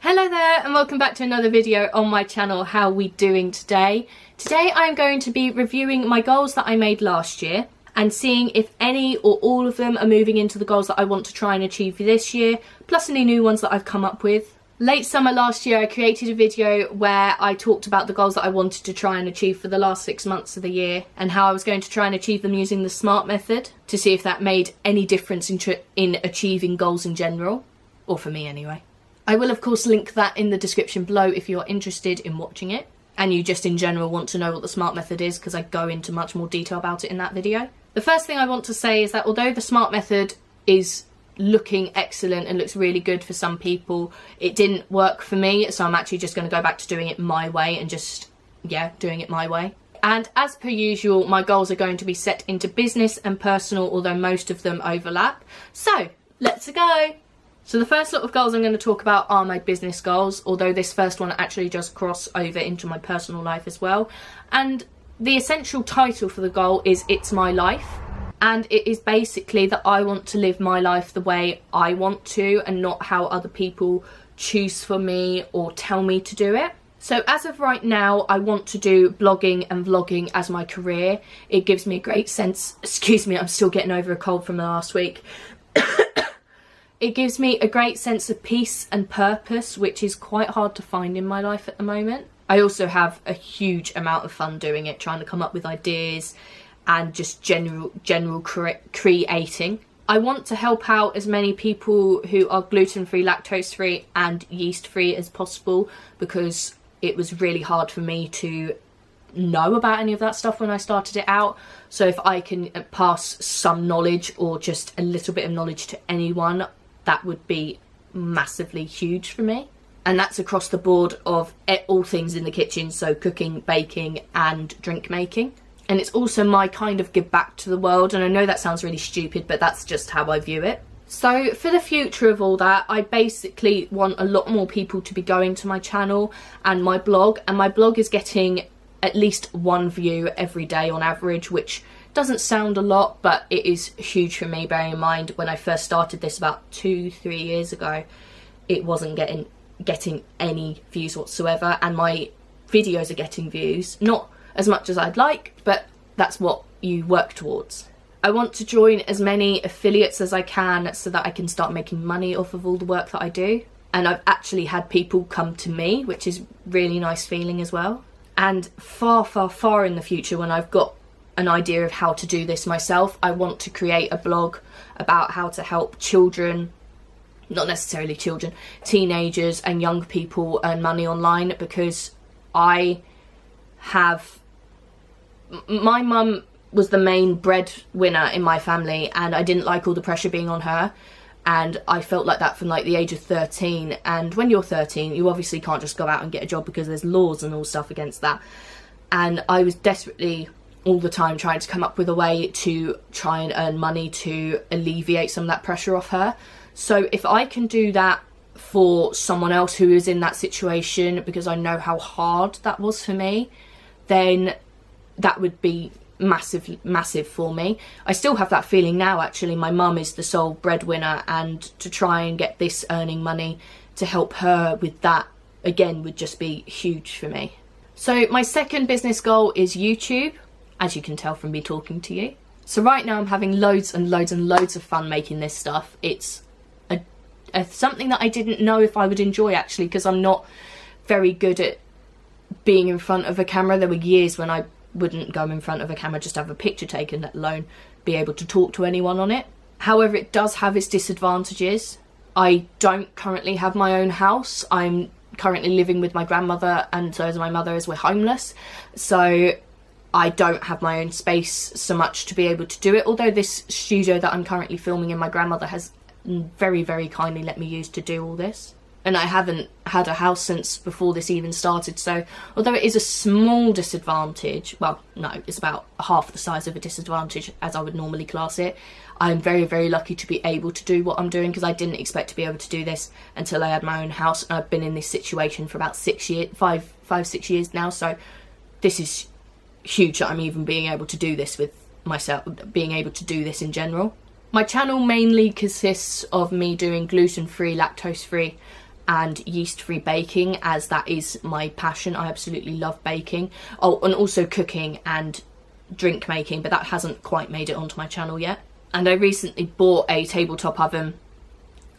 Hello there and welcome back to another video on my channel. How are we doing today? Today I'm going to be reviewing my goals that I made last year and seeing if any or all of them are moving into the goals that I want to try and achieve for this year, plus any new ones that I've come up with. Late summer last year I created a video where I talked about the goals that I wanted to try and achieve for the last 6 months of the year and how I was going to try and achieve them using the SMART method to see if that made any difference in achieving goals in general, or for me anyway. I will of course link that in the description below if you're interested in watching it and you just in general want to know what the SMART method is, because I go into much more detail about it in that video. The first thing I want to say is that although the SMART method is looking excellent and looks really good for some people, it didn't work for me, so I'm actually just going to go back to doing it my way and just, doing it my way. And as per usual, my goals are going to be set into business and personal, although most of them overlap. So, let's go! So the first lot of goals I'm going to talk about are my business goals, although this first one actually does cross over into my personal life as well. And the essential title for the goal is It's My Life. And it is basically that I want to live my life the way I want to and not how other people choose for me or tell me to do it. So as of right now, I want to do blogging and vlogging as my career. It gives me a great sense, excuse me, I'm still getting over a cold from last week. It gives me a great sense of peace and purpose, which is quite hard to find in my life at the moment. I also have a huge amount of fun doing it, trying to come up with ideas and just general creating. I want to help out as many people who are gluten-free, lactose-free and yeast-free as possible, because it was really hard for me to know about any of that stuff when I started it out. So if I can pass some knowledge or just a little bit of knowledge to anyone, that would be massively huge for me. And that's across the board of all things in the kitchen, so cooking, baking and drink making. And it's also my kind of give back to the world, and I know that sounds really stupid, but that's just how I view it. So for the future of all that, I basically want a lot more people to be going to my channel and my blog, and my blog is getting at least 1 view every day on average, which doesn't sound a lot, but it is huge for me, bearing in mind when I first started this about 2-3 years ago, it wasn't getting any views whatsoever, and my videos are getting views, not as much as I'd like, but that's what you work towards. I want to join as many affiliates as I can so that I can start making money off of all the work that I do, and I've actually had people come to me, which is really nice feeling as well. And far in the future, when I've got an idea of how to do this myself, I want to create a blog about how to help children, not necessarily children, teenagers and young people earn money online, because my mum was the main breadwinner in my family and I didn't like all the pressure being on her, and I felt like that from like the age of 13. And when you're 13, you obviously can't just go out and get a job because there's laws and all stuff against that. And I was desperately all the time trying to come up with a way to try and earn money to alleviate some of that pressure off her. So if I can do that for someone else who is in that situation, because I know how hard that was for me, then that would be massive for me. I still have that feeling now actually. My mum is the sole breadwinner, and to try and get this earning money to help her with that again would just be huge for me. So my second business goal is YouTube, as you can tell from me talking to you. So right now I'm having loads of fun making this stuff. It's something that I didn't know if I would enjoy actually, because I'm not very good at being in front of a camera. There were years when I wouldn't go in front of a camera just to have a picture taken, let alone be able to talk to anyone on it. However, it does have its disadvantages. I don't currently have my own house. I'm currently living with my grandmother, and so is my mother, as we're homeless. So I don't have my own space so much to be able to do it, although this studio that I'm currently filming in my grandmother has very kindly let me use to do all this. And I haven't had a house since before this even started, so although it is a small disadvantage, well no, it's about half the size of a disadvantage as I would normally class it, I'm very lucky to be able to do what I'm doing, because I didn't expect to be able to do this until I had my own house, and I've been in this situation for about 6 years, 5-6 years now, so this is huge that I'm even being able to do this with myself, being able to do this in general. My channel mainly consists of me doing gluten-free, lactose-free and yeast-free baking, as that is my passion. I absolutely love baking. Oh, and also cooking and drink making, but that hasn't quite made it onto my channel yet. And I recently bought a tabletop oven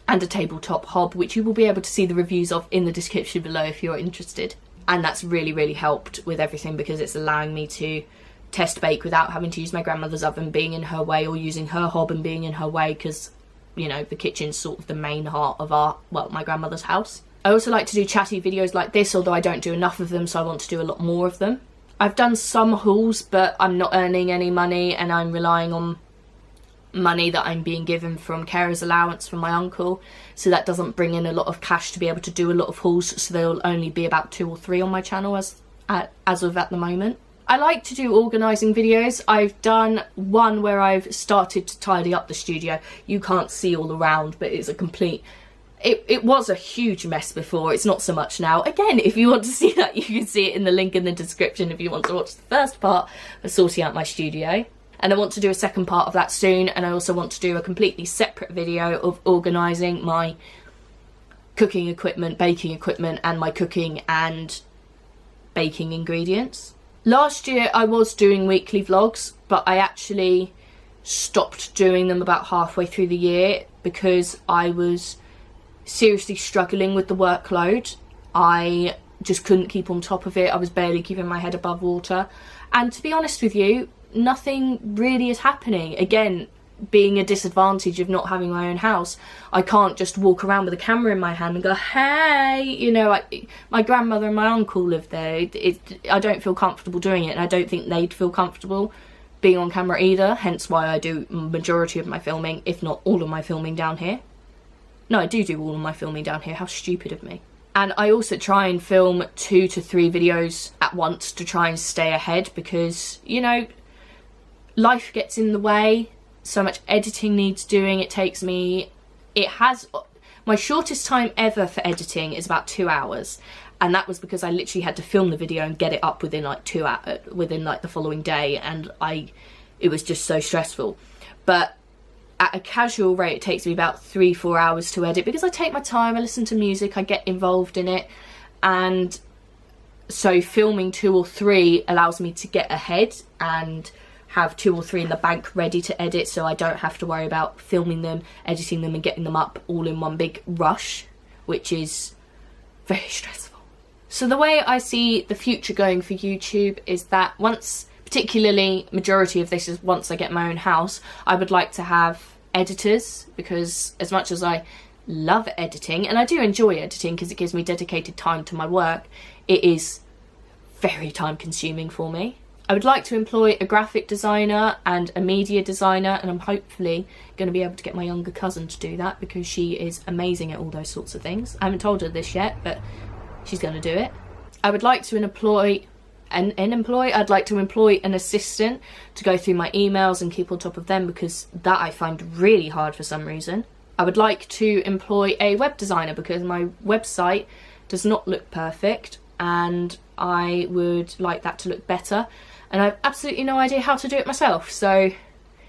and a tabletop hob, which you will be able to see the reviews of in the description below if you're interested. And that's really helped with everything, because it's allowing me to test bake without having to use my grandmother's oven being in her way, or using her hob and being in her way, because, you know, the kitchen's sort of the main heart of my grandmother's house. I also like to do chatty videos like this, although I don't do enough of them, so I want to do a lot more of them. I've done some hauls, but I'm not earning any money, and I'm relying on money that I'm being given from carer's allowance from my uncle, so that doesn't bring in a lot of cash to be able to do a lot of hauls, so there'll only be about 2 or 3 on my channel as of at the moment. I like to do organising videos. I've done one where I've started to tidy up the studio. You can't see all around, but it's a complete... It was a huge mess before, it's not so much now. Again, if you want to see that, you can see it in the link in the description if you want to watch the first part of sorting out my studio. And I want to do a second part of that soon, and I also want to do a completely separate video of organising my cooking equipment, baking equipment, and my cooking and baking ingredients. Last year I was doing weekly vlogs, but I actually stopped doing them about halfway through the year because I was seriously struggling with the workload. I just couldn't keep on top of it. I was barely keeping my head above water, and to be honest with you, nothing really is happening. Again, being a disadvantage of not having my own house, I can't just walk around with a camera in my hand and go, hey, you know, my grandmother and my uncle live there. I don't feel comfortable doing it, and I don't think they'd feel comfortable being on camera either, hence why I do majority of my filming, if not all of my filming, down here. No, I do all of my filming down here. How stupid of me. And I also try and film 2 to 3 videos at once to try and stay ahead, because, you know, life gets in the way. So much editing needs doing. My shortest time ever for editing is about 2 hours, and that was because I literally had to film the video and get it up within like 2 hours, within like the following day, and it was just so stressful. But at a casual rate, it takes me about 3-4 hours to edit, because I take my time, I listen to music, I get involved in it, and so filming 2 or 3 allows me to get ahead and have 2 or 3 in the bank ready to edit, so I don't have to worry about filming them, editing them and getting them up all in one big rush, which is very stressful. So the way I see the future going for YouTube is that particularly majority of this is once I get my own house, I would like to have editors, because as much as I love editing, and I do enjoy editing because it gives me dedicated time to my work, it is very time consuming for me. I would like to employ a graphic designer and a media designer, and I'm hopefully going to be able to get my younger cousin to do that, because she is amazing at all those sorts of things. I haven't told her this yet, but she's going to do it. I would like to employ an assistant to go through my emails and keep on top of them, because that I find really hard for some reason. I would like to employ a web designer, because my website does not look perfect and I would like that to look better, and I have absolutely no idea how to do it myself, so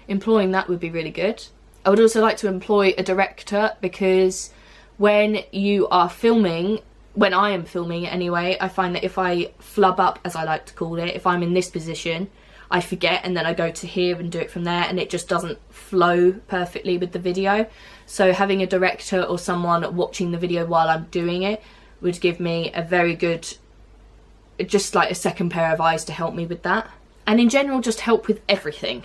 employing that would be really good. I would also like to employ a director, because when you are filming, when I am filming anyway, I find that if I flub up, as I like to call it, if I'm in this position, I forget, and then I go to here and do it from there, and it just doesn't flow perfectly with the video. So having a director or someone watching the video while I'm doing it would give me a very good, just like a second pair of eyes to help me with that. And in general, just help with everything.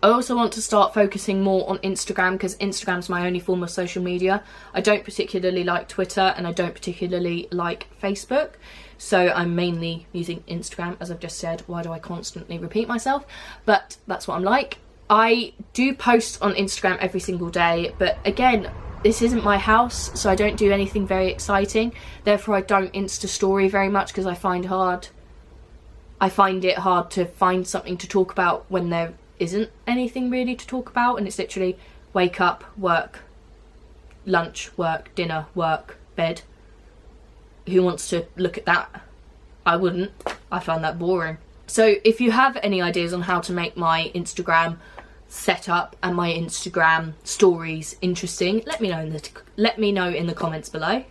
I also want to start focusing more on Instagram, because Instagram's my only form of social media. I don't particularly like Twitter, and I don't particularly like Facebook, so I'm mainly using Instagram, as I've just said. Why do I constantly repeat myself? But that's what I'm like. I do post on Instagram every single day, but again, this isn't my house, so I don't do anything very exciting. Therefore, I don't Insta story very much, because I find it hard to find something to talk about when there isn't anything really to talk about, and it's literally wake up, work, lunch, work, dinner, work, bed. Who wants to look at that? I wouldn't. I find that boring. So if you have any ideas on how to make my Instagram setup and my Instagram stories interesting, let me know in the comments below.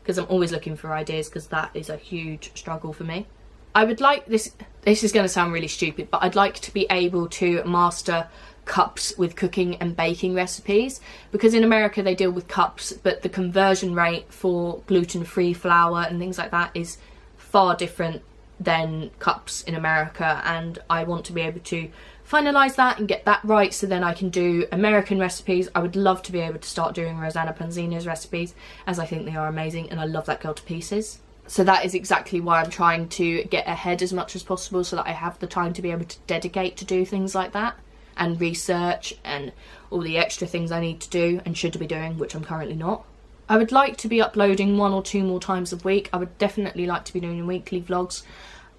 because I'm always looking for ideas, because that is a huge struggle for me. I would like this is going to sound really stupid, but I'd like to be able to master cups with cooking and baking recipes, because in America they deal with cups, but the conversion rate for gluten-free flour and things like that is far different than cups in America, and I want to be able to finalise that and get that right, so then I can do American recipes. I would love to be able to start doing Rosanna Pansino's recipes, as I think they are amazing and I love that girl to pieces. So that is exactly why I'm trying to get ahead as much as possible, so that I have the time to be able to dedicate to do things like that, and research and all the extra things I need to do and should be doing, which I'm currently not. I would like to be uploading 1 or 2 more times a week. I would definitely like to be doing weekly vlogs,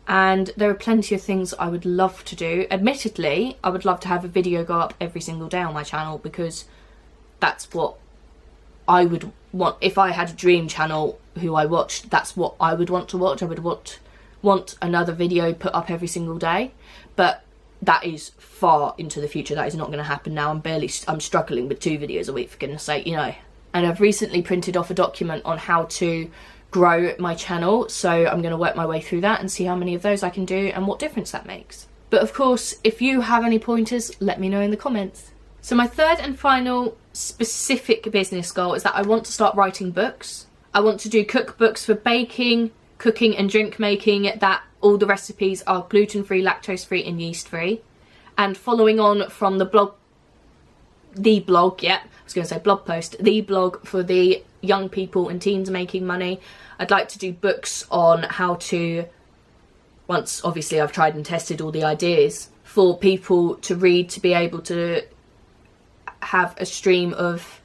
and there are plenty of things I would love to do. Admittedly, I would love to have a video go up every single day on my channel, because that's what I would want. If I had a dream channel who I watched, that's what I would want to watch. I would want another video put up every single day, but that is far into the future. That is not going to happen now. I'm struggling with 2 videos a week, for goodness sake, you know. And I've recently printed off a document on how to grow my channel, so I'm going to work my way through that and see how many of those I can do and what difference that makes. But of course, if you have any pointers, let me know in the comments. So my third and final specific business goal is that I want to start writing books. I want to do cookbooks for baking, cooking and drink making, that all the recipes are gluten-free, lactose-free and yeast-free. And following on from the blog post, the blog for the young people and teens making money, I'd like to do books on how to, once obviously I've tried and tested all the ideas, for people to read, to be able to have a stream of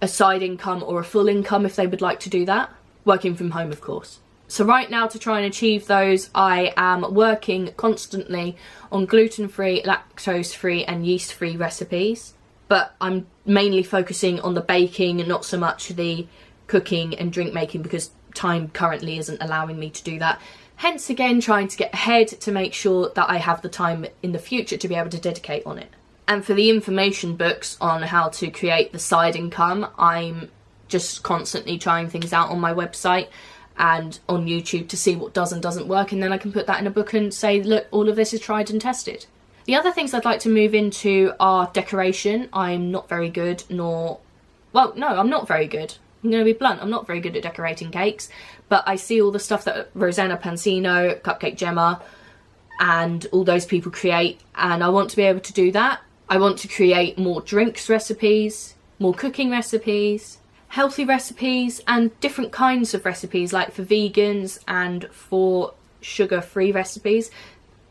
a side income or a full income if they would like to do that, working from home of course. So right now, to try and achieve those, I am working constantly on gluten-free, lactose-free and yeast-free recipes, but I'm mainly focusing on the baking and not so much the cooking and drink making, because time currently isn't allowing me to do that. Hence again, trying to get ahead to make sure that I have the time in the future to be able to dedicate on it. And for the information books on how to create the side income, I'm just constantly trying things out on my website and on YouTube to see what does and doesn't work, and then I can put that in a book and say, look, all of this is tried and tested. The other things I'd like to move into are decoration. I'm not very good, I'm not very good. I'm going to be blunt, I'm not very good at decorating cakes, but I see all the stuff that Rosanna Pansino, Cupcake Gemma, and all those people create, and I want to be able to do that. I want to create more drinks recipes, more cooking recipes, healthy recipes, and different kinds of recipes, like for vegans and for sugar-free recipes,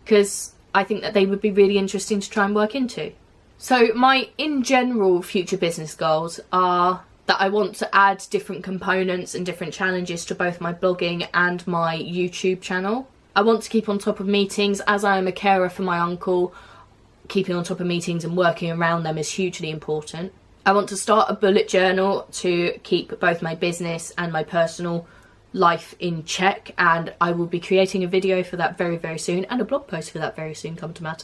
because I think that they would be really interesting to try and work into. So my in general future business goals are that I want to add different components and different challenges to both my blogging and my YouTube channel. I want to keep on top of meetings, as I am a carer for my uncle. Keeping on top of meetings and working around them is hugely important. I want to start a bullet journal to keep both my business and my personal life in check, and I will be creating a video for that very, very soon, and a blog post for that very soon. Come to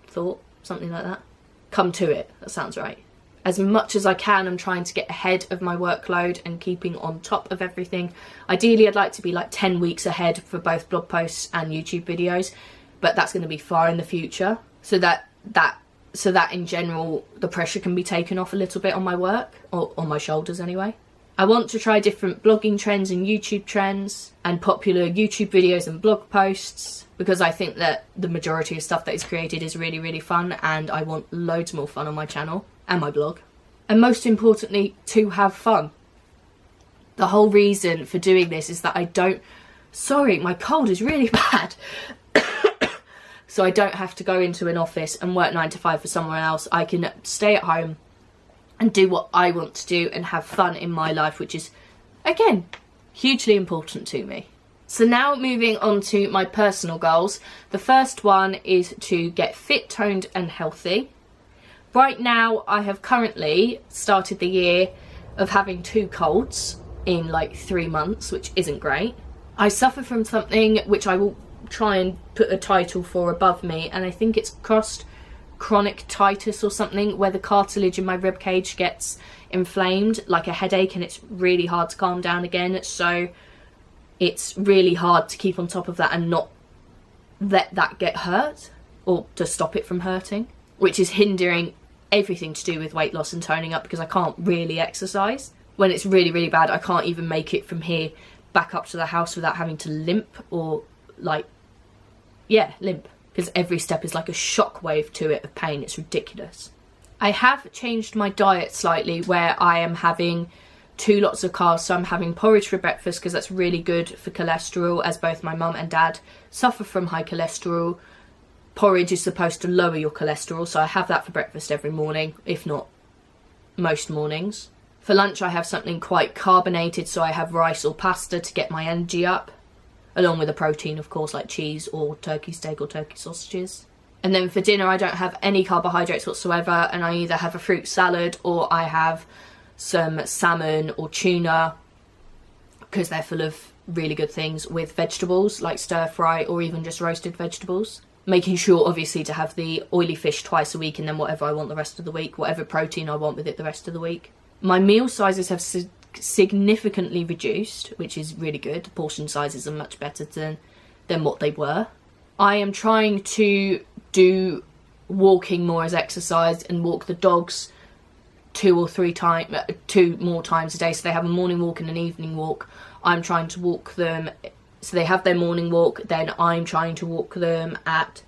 thought, something like that. Come to it, that sounds right. As much as I can, I'm trying to get ahead of my workload and keeping on top of everything. Ideally, I'd like to be like 10 weeks ahead for both blog posts and YouTube videos, but that's going to be far in the future, so that in general the pressure can be taken off a little bit on my work, or on my shoulders anyway. I want to try different blogging trends and YouTube trends and popular YouTube videos and blog posts, because I think that the majority of stuff that is created is really, really fun, and I want loads more fun on my channel and my blog. And most importantly, to have fun. The whole reason for doing this is that sorry, my cold is really bad. So I don't have to go into an office and work 9 to 5 for someone else. I can stay at home and do what I want to do and have fun in my life, which is, again, hugely important to me. So now moving on to my personal goals. The first one is to get fit, toned and healthy. Right now, I have currently started the year of having 2 colds in like 3 months, which isn't great. I suffer from something which I will try and put a title for above me, and I think it's chronic titus or something, where the cartilage in my rib cage gets inflamed, like a headache, and it's really hard to calm down again. So it's really hard to keep on top of that and not let that get hurt, or to stop it from hurting, which is hindering everything to do with weight loss and toning up, because I can't really exercise. When it's really, really bad, I can't even make it from here back up to the house without having to limp, or like, yeah, limp, because every step is like a shockwave to it of pain. It's ridiculous. I have changed my diet slightly, where I am having 2 lots of carbs. So I'm having porridge for breakfast, because that's really good for cholesterol, as both my mum and dad suffer from high cholesterol. Porridge is supposed to lower your cholesterol, so I have that for breakfast every morning, if not most mornings. For lunch I have something quite carbonated, so I have rice or pasta to get my energy up, along with a protein, of course, like cheese or turkey steak or turkey sausages. And then for dinner I don't have any carbohydrates whatsoever, and I either have a fruit salad or I have some salmon or tuna, because they're full of really good things, with vegetables like stir fry or even just roasted vegetables. Making sure obviously to have the oily fish twice a week, and then whatever I want the rest of the week, whatever protein I want with it the rest of the week. My meal sizes have significantly reduced, which is really good. The portion sizes are much better than what they were. I am trying to do walking more as exercise, and walk the dogs 2 more times a day, so they have a morning walk and an evening walk. I'm trying to walk them, so they have their morning walk, then I'm trying to walk them at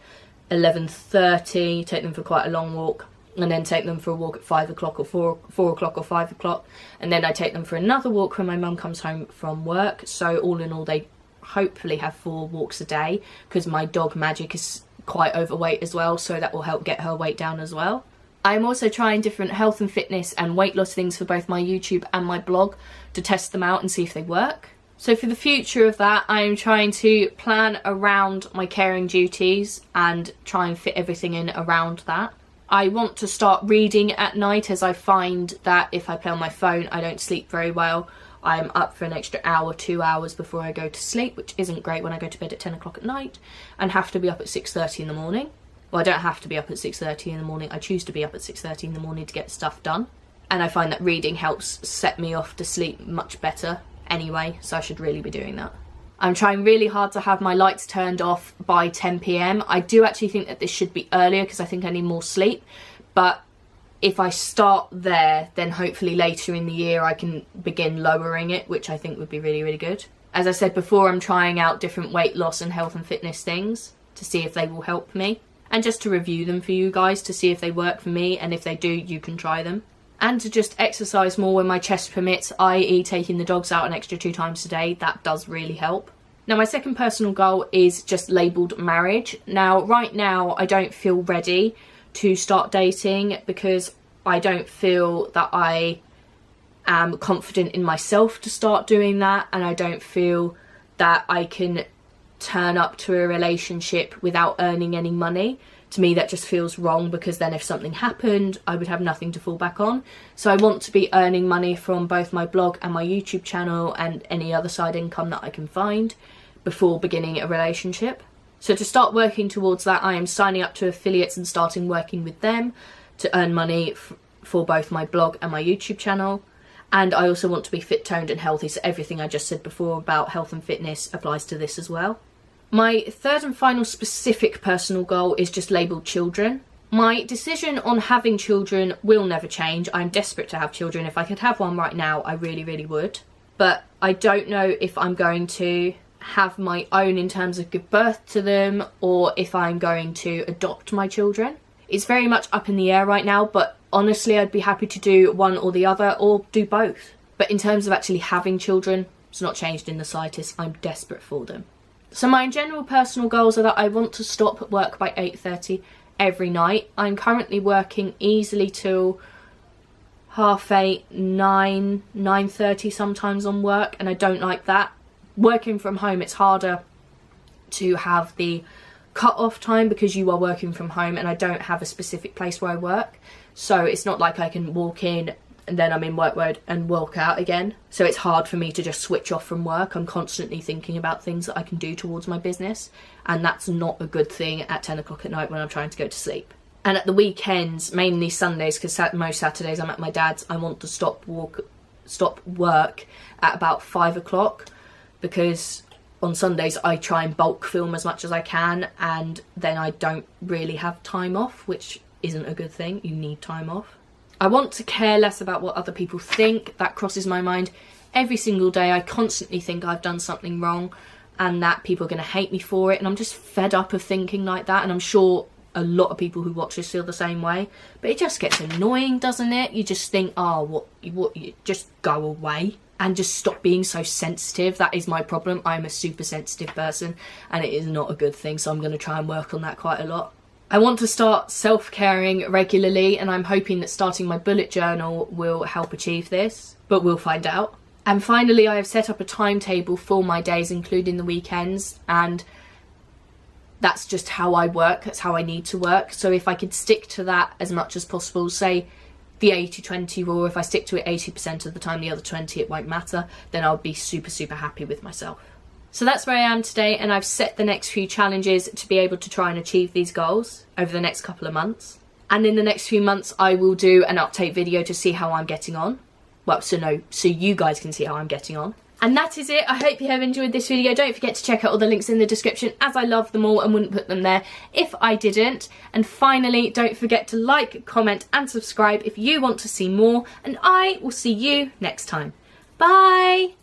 11:30, take them for quite a long walk, and then take them for a walk at 5 o'clock or 4 o'clock or 5 o'clock, and then I take them for another walk when my mum comes home from work. So all in all, they hopefully have 4 walks a day, because my dog Magic is quite overweight as well, so that will help get her weight down as well. I'm also trying different health and fitness and weight loss things for both my YouTube and my blog to test them out and see if they work. So for the future of that, I'm trying to plan around my caring duties and try and fit everything in around that. I want to start reading at night, as I find that if I play on my phone, I don't sleep very well. I'm up for an extra hour, 2 hours before I go to sleep, which isn't great when I go to bed at 10 o'clock at night and have to be up at 6:30 in the morning. Well, I don't have to be up at 6:30 in the morning. I choose to be up at 6:30 in the morning to get stuff done. And I find that reading helps set me off to sleep much better anyway, so I should really be doing that. I'm trying really hard to have my lights turned off by 10 p.m. I do actually think that this should be earlier, because I think I need more sleep, but if I start there, then hopefully later in the year I can begin lowering it, which I think would be really, really good. As I said before, I'm trying out different weight loss and health and fitness things to see if they will help me, and just to review them for you guys to see if they work for me, and if they do, you can try them. And to just exercise more when my chest permits, i.e. taking the dogs out an extra 2 times a day. That does really help. Now, my second personal goal is just labelled marriage. Now, right now, I don't feel ready to start dating, because I don't feel that I am confident in myself to start doing that, and I don't feel that I can turn up to a relationship without earning any money. To me, that just feels wrong, because then if something happened, I would have nothing to fall back on. So I want to be earning money from both my blog and my YouTube channel and any other side income that I can find before beginning a relationship. So to start working towards that, I am signing up to affiliates and starting working with them to earn money for both my blog and my YouTube channel. And I also want to be fit, toned and healthy, so everything I just said before about health and fitness applies to this as well. My third and final specific personal goal is just labelled children. My decision on having children will never change. I'm desperate to have children. If I could have one right now, I really, really would. But I don't know if I'm going to have my own in terms of give birth to them, or if I'm going to adopt my children. It's very much up in the air right now, but honestly, I'd be happy to do one or the other, or do both. But in terms of actually having children, it's not changed in the slightest. I'm desperate for them. So my general personal goals are that I want to stop at work by 8:30 every night. I'm currently working easily till 8:30, 9:30 sometimes on work, and I don't like that. Working from home, it's harder to have the cut-off time because you are working from home, and I don't have a specific place where I work. So it's not like I can walk in and then I'm in work mode and walk out again. So it's hard for me to just switch off from work. I'm constantly thinking about things that I can do towards my business, and that's not a good thing at 10 o'clock at night when I'm trying to go to sleep. And at the weekends, mainly Sundays, because most Saturdays I'm at my dad's, I want to stop work at about 5 o'clock, because on Sundays I try and bulk film as much as I can, and then I don't really have time off, which isn't a good thing. You need time off. I want to care less about what other people think. That crosses my mind every single day. I constantly think I've done something wrong and that people are going to hate me for it, and I'm just fed up of thinking like that, and I'm sure a lot of people who watch this feel the same way. But it just gets annoying, doesn't it? You just think, oh, you just go away and just stop being so sensitive. That is my problem. I'm a super sensitive person and it is not a good thing, so I'm going to try and work on that quite a lot. I want to start self-caring regularly, and I'm hoping that starting my bullet journal will help achieve this, but we'll find out. And finally, I have set up a timetable for my days, including the weekends, and that's just how I work. That's how I need to work. So if I could stick to that as much as possible, say the 80-20 rule, if I stick to it 80% of the time, the other 20 it won't matter, then I'll be super, super happy with myself. So that's where I am today, and I've set the next few challenges to be able to try and achieve these goals over the next couple of months. And in the next few months, I will do an update video to see how I'm getting on. Well, so you guys can see how I'm getting on. And that is it. I hope you have enjoyed this video. Don't forget to check out all the links in the description, as I love them all and wouldn't put them there if I didn't. And finally, don't forget to like, comment and subscribe if you want to see more, and I will see you next time. Bye!